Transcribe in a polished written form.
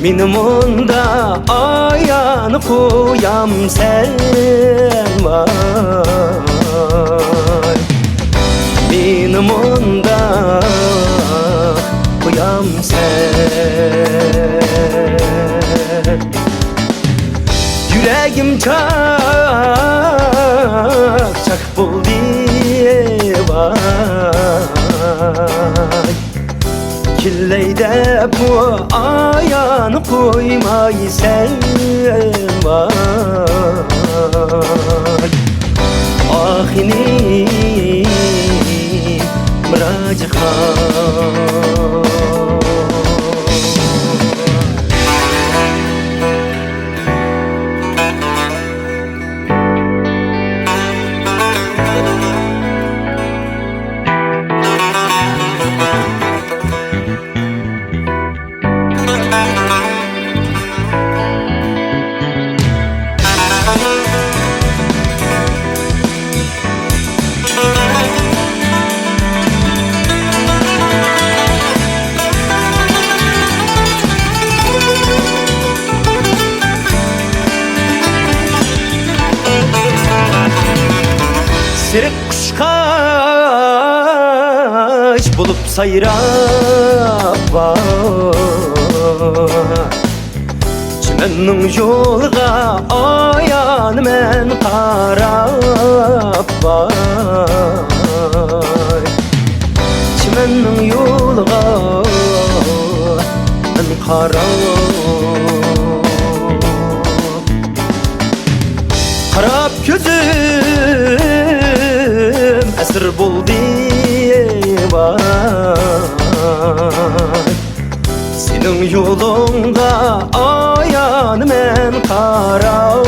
Meni munda ayağını koyam sen vay. Meni munda koyam sen. Yüreğim çak buldu vay. Killeyde bu ayağını koymay sen vay. Ahini Mirajixan. Sirik kuşkaç bulup sayrap var. Çimennin yolga ayağını men qarap var. Çimennin yolga men qarap gözüm esir buldu vay. Senin yolunda ayağını men qarap